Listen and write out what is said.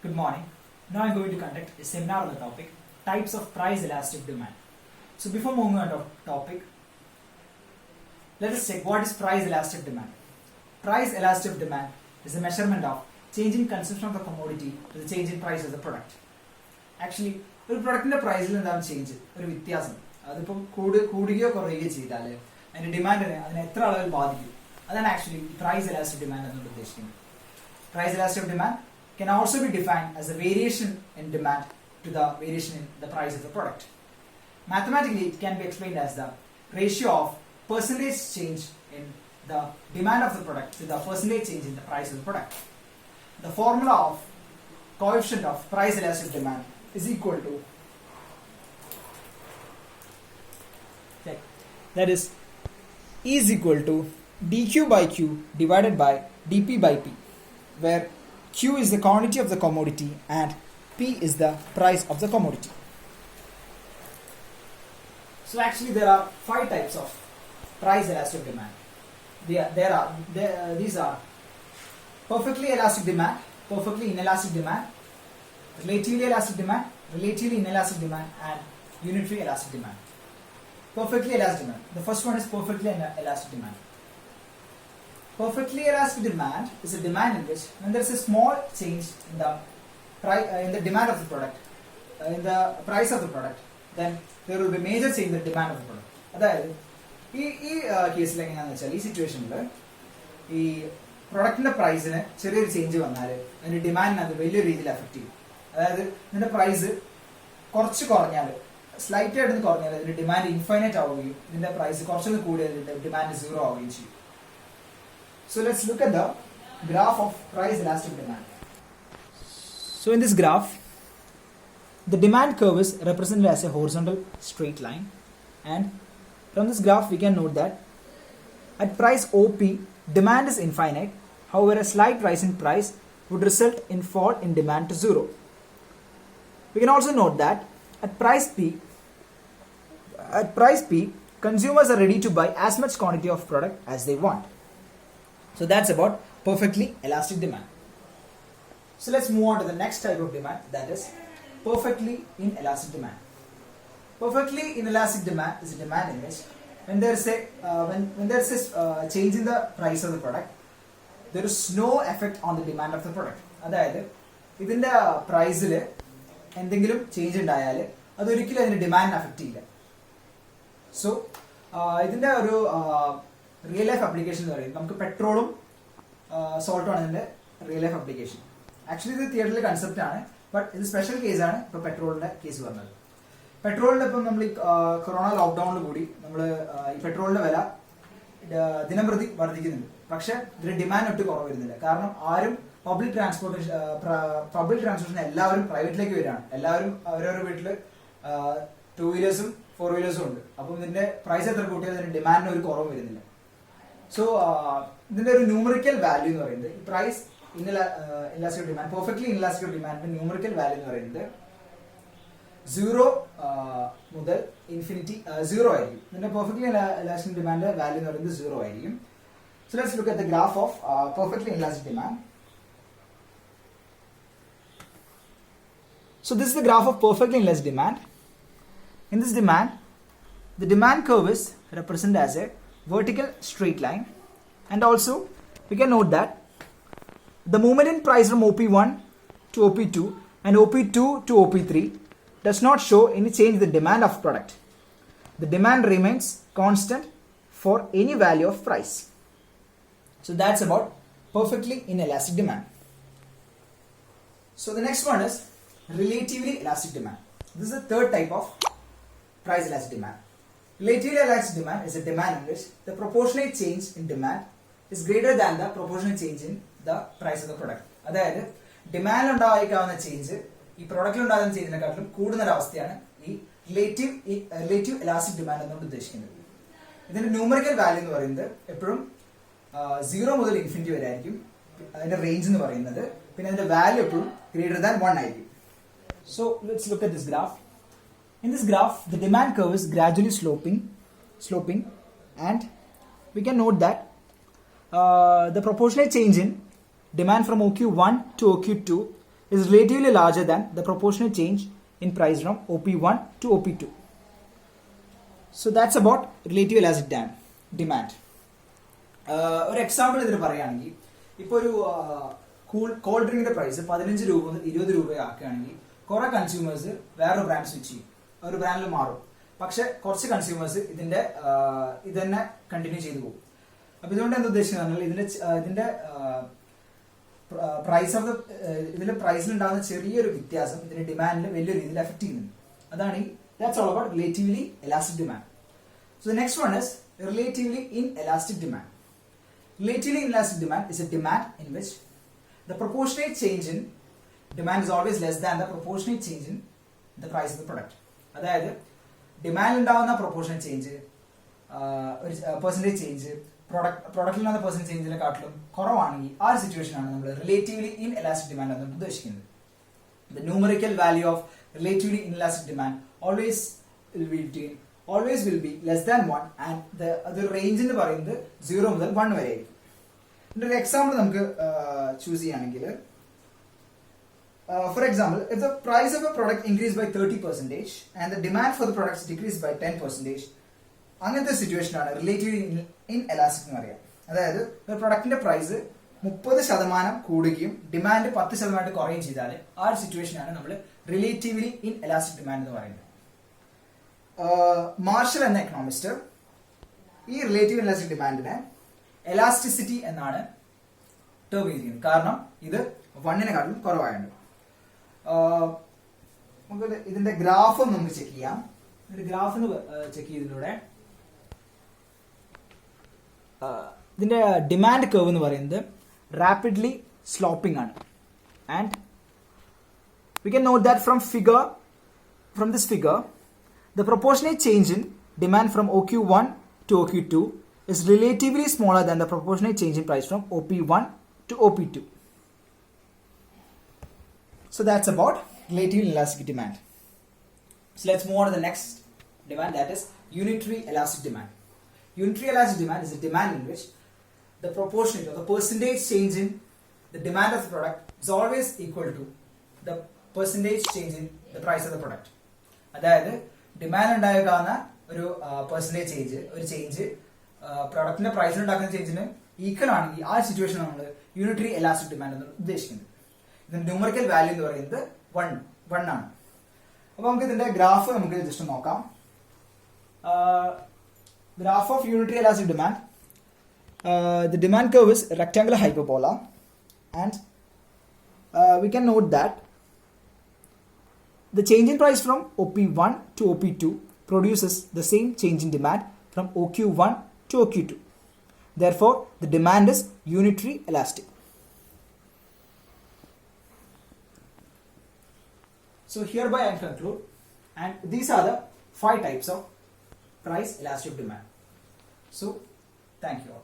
Good morning. Now I'm going to conduct a seminar on the topic types of price elastic demand. So before moving on to topic, let us check what is price elastic demand. Price elastic demand is a measurement of change in consumption of the commodity to the change in price of the product. Actually, ഒരു പ്രൊഡക്റ്റിന്റെ പ്രൈസിൽ എന്താണ് change, ഒരു വ്യത്യാസം, അതിപ്പം കൂടുകയോ കുറയുകയോ ചെയ്താൽ അതിന്റെ ഡിമാൻഡിനെ അതിനെ എത്ര അളവിൽ ബാധിക്കും, അതാണ് ആക്ച്വലി പ്രൈസ് എലാസ്റ്റിക് ഡിമാൻഡ് എന്നുകൊണ്ട് ഉദ്ദേശിക്കുന്നത്. Price elastic demand can also be defined as a variation in demand to the variation in the price of the product. Mathematically, it can be explained as the ratio of percentage change in the demand of the product to the percentage change in the price of the product. The formula of coefficient of price elastic demand is equal to, that is E is equal to dq by q divided by dp by p, where Q is the quantity of the commodity and P is the price of the commodity. So actually there are 5 types of price elastic demand. These are perfectly elastic demand, perfectly inelastic demand, relatively elastic demand, relatively inelastic demand, and unitary elastic demand. Perfectly elastic demand. The first one is perfectly elastic demand. Perfectly elastic demand is a demand in which when there is a small change in the in the demand of the product, in the price of the product, then there will be major change in the demand of the product. അതായത് ഈ കേസിൽ എങ്ങനെയാണെന്ന് വെച്ചാൽ, ഈ സിറ്റുവേഷനിൽ ഈ പ്രൊഡക്റ്റിന്റെ പ്രൈസിന് ചെറിയൊരു ചേഞ്ച് വന്നാൽ അതിന്റെ ഡിമാൻഡിനെ അത് വലിയ രീതിയിൽ എഫക്ട് ചെയ്യും. അതായത് ഇതിന്റെ പ്രൈസ് കുറച്ച് കുറഞ്ഞാൽ, സ്ലൈറ്റ് ആയിട്ട് കുറഞ്ഞാൽ ഇതിന്റെ ഡിമാൻഡ് ഇൻഫൈനൈറ്റ് ആവുകയും ഇതിന്റെ പ്രൈസ് കുറച്ചൊന്ന് കൂടിയാൽ ഇതിന്റെ ഡിമാൻഡ് സീറോ ആവുകയും ചെയ്യും. So let's look at the graph of price elastic demand. So in this graph, the demand curve is represented as a horizontal straight line, and from this graph we can note that at price OP, demand is infinite. However, a slight rise in price would result in fall in demand to zero. We can also note that at price P, consumers are ready to buy as much quantity of product as they want. So that's about perfectly elastic demand. So let's move on to the next type of demand, that is perfectly inelastic demand. Perfectly inelastic demand is a demand in which when there is a change in the price of the product, there is no effect on the demand of the product. അതായത് ഇതിന്റെ പ്രൈസിൽ എന്തെങ്കിലും change ഉണ്ടായാൽ അതൊരിക്കലും അതിന്റെ ഡിമാൻഡിനെ affect ചെയ്യില്ല. So ഇതിന്റെ ഒരു റിയൽ ലൈഫ് ആപ്ലിക്കേഷൻ എന്ന് പറയുന്നത് നമുക്ക് പെട്രോളും സോൾട്ടും ആണ് ഇതിന്റെ റിയൽ ലൈഫ് ആപ്ലിക്കേഷൻ. ആക്ച്വലി ഇത് തിയറിയിലെ കൺസെപ്റ്റ് ആണ്, ബട്ട് ഇത് സ്പെഷ്യൽ കേസാണ് ഇപ്പൊ പെട്രോളിന്റെ കേസ് പറഞ്ഞത്. പെട്രോളിന്റെ ഇപ്പം നമ്മൾ ഈ കൊറോണ ലോക്ക്ഡൌണിൽ കൂടി നമ്മൾ ഈ പെട്രോളിന്റെ വില ദിനംപ്രതി വർദ്ധിക്കുന്നുണ്ട്. പക്ഷെ ഇതിന്റെ ഡിമാൻഡ് ഒട്ടും കുറവ് വരുന്നില്ല. കാരണം ആരും പബ്ലിക് ട്രാൻസ്പോർട്ടേഷൻ എല്ലാവരും പ്രൈവറ്റിലേക്ക് വരികയാണ്. എല്ലാവരും അവരവരുടെ വീട്ടില് 2 വീലേഴ്സും 4 വീലേഴ്സും ഉണ്ട്. അപ്പം ഇതിന്റെ പ്രൈസ് എത്ര കൂട്ടിയാൽ ഇതിന്റെ ഡിമാൻഡിന് ഒരു കുറവും വരുന്നില്ല. സോ ഇതിന്റെ ഒരു ന്യൂമറിക്കൽ വാല്യൂ എന്ന് പറയുന്നത് price elastic demand, perfectly elastic ഡിമാൻഡിന്റെ ന്യൂമറിക്കൽ വാല്യൂ എന്ന് പറയുന്നത് 0 മുതൽ ഇൻഫിനിറ്റി 0 ആയിരിക്കും. ഇതിന്റെ പെർഫെക്റ്റ്ലി ഇലാസ്റ്റിക് ഡിമാൻഡ് വാല്യൂ എന്ന് പറയുന്നത് 0 ആയിരിക്കും. So let's look at the graph of perfectly elastic demand. So this is the graph of perfectly inelastic demand. In this demand, the demand curve is represented as a vertical straight line, and also we can note that the movement in price from OP1 to OP2 and OP2 to OP3 does not show any change in the demand of product. The demand remains constant for any value of price. So that's about perfectly inelastic demand. So the next one is relatively elastic demand. This is the third type of price elastic demand. Relatively elastic demand is a demand in which the proportionate change in demand is greater than the proportionate change in the price of the product. അതായത് demand ഉണ്ടായിരിക്കാവുന്ന change ഈ പ്രൊഡക്റ്റിൽ ഉണ്ടാകുന്ന ചേഞ്ചിനെക്കാട്ടിലും കൂടുന്ന ഒരു അവസ്ഥയാണ് ഈ relative elastic demand എന്നുകൊണ്ട് ഉദ്ദേശിക്കുന്നത്. ഇതിന്റെ ന്യൂമറിക്കൽ വാല്യൂ എന്ന് പറയുന്നത് എപ്പോഴും 0 മുതൽ ഇൻഫിനിറ്റി വരെ ആയിരിക്കും അതിന്റെ റേഞ്ച് എന്ന് പറയുന്നത്. പിന്നെ അതിന്റെ വാല്യൂ എപ്പോഴും ഗ്രേറ്റർ ദാൻ 1 ആയിരിക്കും. So let's look at this graph. In this graph, the demand curve is gradually sloping, and we can note that the proportionate change in demand from OQ1 to OQ2 is relatively larger than the proportionate change in price from OP1 to OP2. So that's about relative elastic demand. ഒരു example ഇതിന് പറയുകയാണെങ്കിൽ ഇപ്പോൾ ഒരു called ഡ്രിങ്കിന്റെ price 15 രൂപ മുതൽ 20 രൂപ ആക്കുകയാണെങ്കിൽ കുറെ കൺസ്യൂമേഴ്സ് വേറൊരു ബ്രാൻഡ് സ്വിച്ച് ചെയ്യും, ഒരു ബ്രാൻഡിൽ മാറും. പക്ഷെ കുറച്ച് കൺസ്യൂമേഴ്സ് ഇത് തന്നെ കണ്ടിന്യൂ ചെയ്തു പോകും. അപ്പൊ ഇതുകൊണ്ട് എന്താ ഉദ്ദേശിക്കുന്നത്, ഇതിന്റെ പ്രൈസ് ഓഫ് ഇതിന്റെ പ്രൈസിൽ ഉണ്ടാകുന്ന ചെറിയൊരു വ്യത്യാസം ഇതിന്റെ ഡിമാൻഡിനെ വലിയ രീതിയിൽ എഫക്ട് ചെയ്യുന്നുണ്ട്. അതാണ് that's all about relatively elastic demand. So the next one is relatively inelastic demand. Relatively inelastic demand is a demand in which the proportionate change in demand is always less than the proportionate change in the price of the product. അതായത് demand ഉണ്ടാവുന്ന proportion change, ഒരു percentage change പ്രൊഡക്റ്റിൽ ഉണ്ടാകുന്ന percentage ചേഞ്ചിനെക്കാട്ടിലും കുറവാണെങ്കിൽ ആ ഒരു situation ആണ് നമ്മൾ relatively in elastic demand എന്നുകൊണ്ട് ഉദ്ദേശിക്കുന്നത്. The numerical value of relatively inelastic demand always will be less than 1 and the range എന്ന് പറയുന്നത് 0 മുതൽ 1 വരെ ആയിരിക്കും. ഇതിന്റെ ഒരു എക്സാമ്പിൾ നമുക്ക് ചൂസ് ചെയ്യുകയാണെങ്കിൽ, for example, if the price of a product increased by 30% and the demand for the products decreased by 10%, അങ്ങനത്തെ സിറ്റുവേഷൻ ആണ് റിലേറ്റീവ്ലി ഇൻഎലാസ്റ്റിക് എന്ന് പറയാം. അതായത് ഒരു പ്രൊഡക്റ്റിന്റെ പ്രൈസ് 30% കൂടുകയും ഡിമാൻഡ് 10% കുറയുകയും ചെയ്താൽ ആ ഒരു സിറ്റുവേഷൻ ആണ് നമ്മൾ റിലേറ്റീവ്ലി ഇൻഎലാസ്റ്റിക് ഡിമാൻഡ് എന്ന് പറയുന്നത്. മാർഷൽ എന്ന എക്കണോമിസ്റ്റ് ഈ റിലേറ്റീവ് ഇൻഎലാസ്റ്റിക് ഡിമാൻഡിനെ എലാസ്റ്റിസിറ്റി എന്നാണ് ടേം ചെയ്തിരിക്കുന്നത്. കാരണം ഇത് 1-നെക്കാളും കുറവായുണ്ട്. നമുക്ക് ഇതിന്റെ ഗ്രാഫ് നമുക്ക് ചെക്ക് ചെയ്യാം. ഒരു ഗ്രാഫ് ചെക്ക് ചെയ്തതിലൂടെ ഇതിന്റെ ഡിമാൻഡ് കർവ് എന്ന് പറയുന്നത് റാപ്പിഡ്ലി സ്ലോപ്പിംഗ് ആണ്. And we can note that from this figure the proportionate change in demand from OQ1 to OQ2 is relatively smaller than the proportionate change in price from OP1 to OP2. So that's about relative inelastic demand. So let's move on to the next demand, that is unitary elastic demand. Unitary elastic demand is a demand in which the proportionate or the percentage change in the demand of the product is always equal to the percentage change in the price of the product. അതായത് demand ഉണ്ടായേക്കാവുന്ന ഒരു percentage change, ഒരു change പ്രൊഡക്റ്റിന്റെ പ്രൈസിൽ ഉണ്ടാക്കുന്ന ചേഞ്ചിന് equal ആണെങ്കിൽ ആ situation നമ്മൾ unitary elastic demand എന്ന് ഉദ്ദേശിക്കുന്നത്. ഇതിന്റെ ന്യൂമറിക്കൽ വാല്യൂ എന്ന് പറയുന്നത് 1 ആണ്. അപ്പൊ നമുക്ക് ഇതിന്റെ ഗ്രാഫ് നമുക്ക് ജസ്റ്റ് നോക്കാം. Graph of unitary elastic demand. The demand curve is rectangular hyperbola, and we can note that the change in price from OP1 to OP2 produces the same change in demand from OQ1 to OQ2. Therefore, the demand is unitary elastic. So hereby I conclude, and these are the 5 types of price elastic demand. So thank you all.